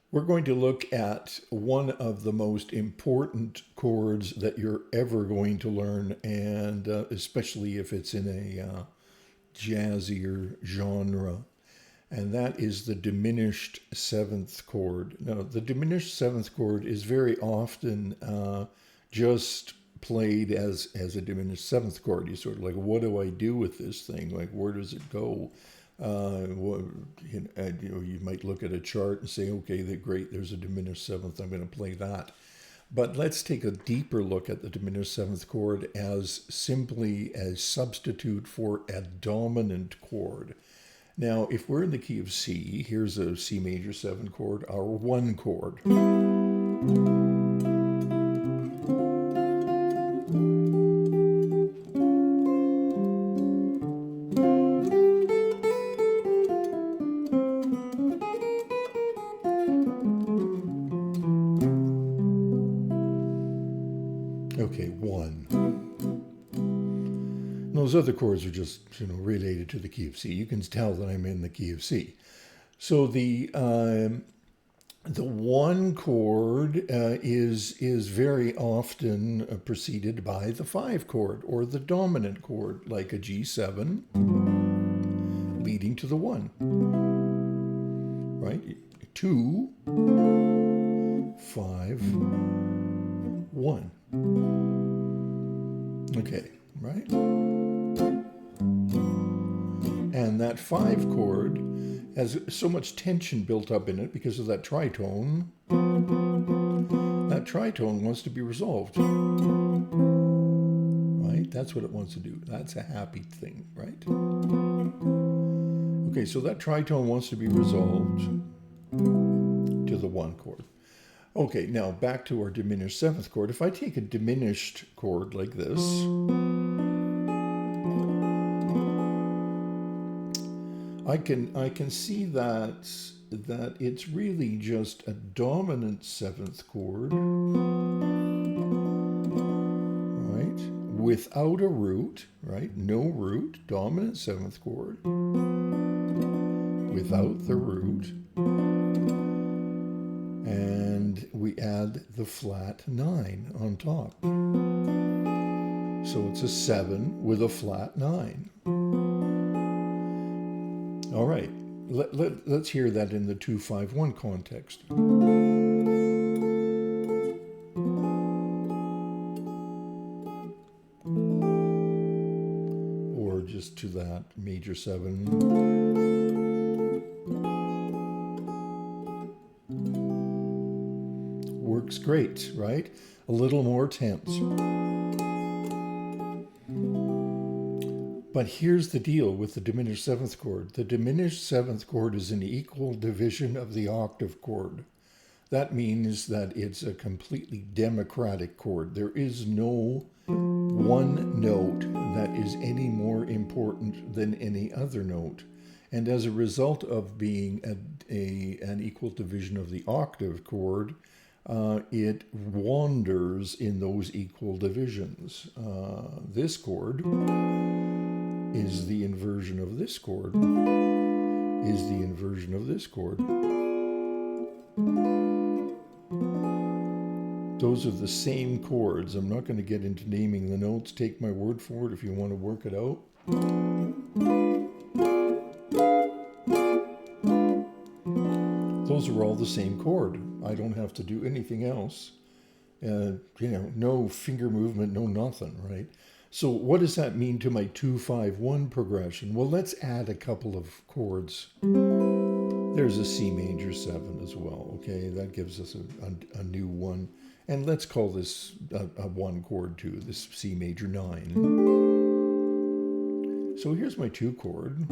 We're going to look at one of the most important chords that you're ever going to learn, and especially if it's in a jazzier genre, and that is the diminished seventh chord. Now, the diminished seventh chord is very often just played as a diminished seventh chord. You sort of like, what do I do with this thing? Like, where does it go? You might look at a chart and say, okay, great, there's a diminished seventh, I'm going to play that. But let's take a deeper look at the diminished seventh chord as simply a substitute for a dominant chord. Now, if we're in the key of C, here's a C major 7 chord, our 1 chord. Okay, 1. Those other chords are just, related to the key of C. You can tell that I'm in the key of C. So the 1 chord is very often preceded by the 5 chord or the dominant chord, like a G7 leading to the 1. Right? 2, 5, 1. Okay, right? And that 5 chord has so much tension built up in it because of that tritone. That tritone wants to be resolved. Right? That's what it wants to do. That's a happy thing, right? Okay, so that tritone wants to be resolved to the 1 chord. Okay, now back to our diminished 7th chord. If I take a diminished chord like this, I can see that it's really just a dominant 7th chord, right? Without a root, right? No root, dominant 7th chord, without the root, and we add the flat 9 on top. So it's a 7 with a flat 9. All right, let's hear that in the 2-5-1 context. Or just to that major 7. Works great, right? A little more tense. But here's the deal with the diminished 7th chord. The diminished 7th chord is an equal division of the octave chord. That means that it's a completely democratic chord. There is no one note that is any more important than any other note. And as a result of being an equal division of the octave chord, it wanders in those equal divisions. This chord is the inversion of this chord, is the inversion of this chord. Those are the same chords. I'm not going to get into naming the notes. Take my word for it if you want to work it out. Those are all the same chord. I don't have to do anything else. No finger movement, no nothing, right? So what does that mean to my 2-5-1 progression? Well, let's add a couple of chords. There's a C major 7 as well, okay? That gives us a new one. And let's call this a 1 chord too, this C major 9. So here's my 2 chord.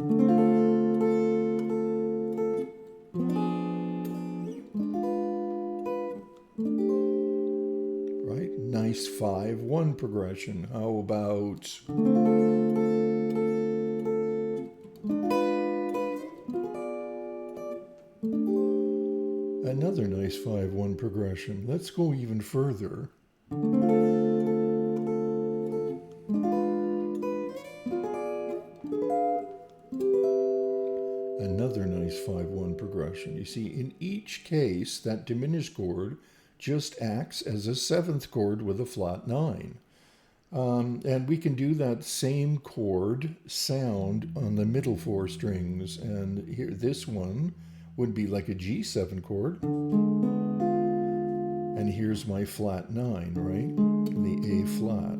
Nice 5-1 progression. How about another nice 5-1 progression? Let's go even further. Another nice 5-1 progression. function. You see, in each case, that diminished chord just acts as a seventh chord with a flat 9. And we can do that same chord sound on the middle 4 strings. And here, this one would be like a G7 chord. And here's my flat 9, right? The A flat.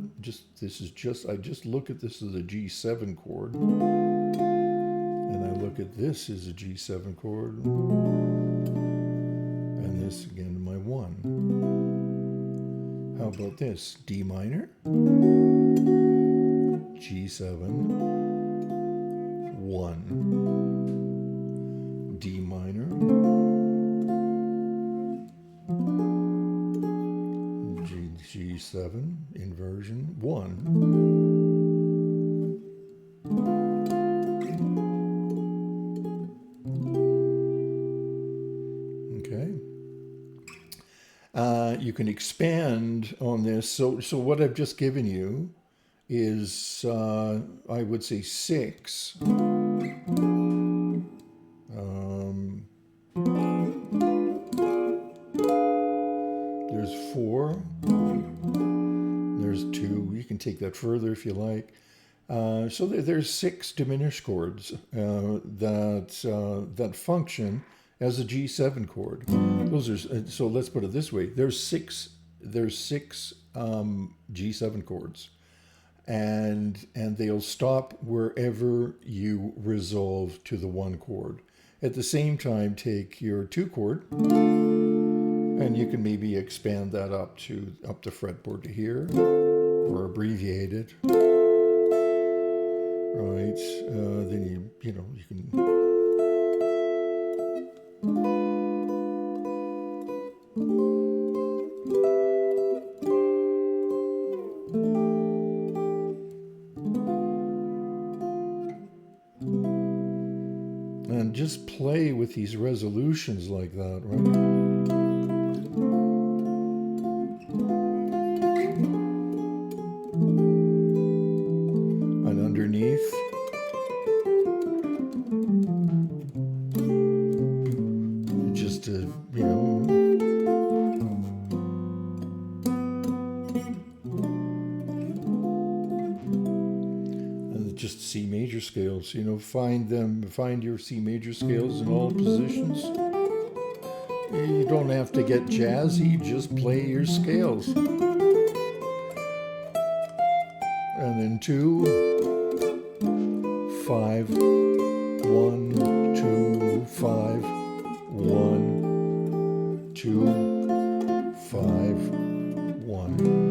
I just look at this as a G7 chord. And I look at this as a G7 chord. And this again, my 1. How about this? D minor, G7, 1. D minor, G7, inversion, 1. Okay. You can expand on this. So what I've just given you is, I would say 6. There's 4. There's 2. You can take that further if you like. So there's 6 diminished chords that function as a G7 chord. Those are, so let's put it this way: there's six G7 chords, and they'll stop wherever you resolve to the 1 chord. At the same time, take your 2 chord, and you can maybe expand that up the fretboard to here, or abbreviate it. Right, then you can. And just play with these resolutions like that, right? And underneath, just just C major scales, find your C major scales in all positions. You don't have to get jazzy, just play your scales. And then 2, 5, 1, 2, 5, 1, 2, 5, 1.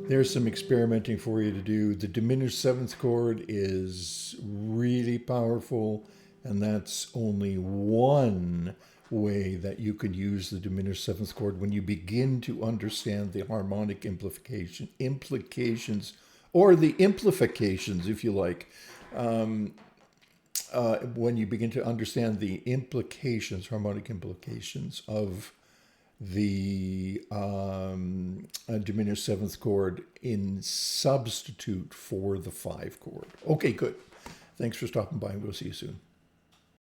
There's some experimenting for you to do. The diminished 7th chord is really powerful, and that's only one way that you can use the diminished 7th chord when you begin to understand the harmonic implications, or the amplifications, if you like. When you begin to understand the harmonic implications of the diminished 7th chord in substitute for the 5 chord. Okay, good. Thanks for stopping by, and we'll see you soon.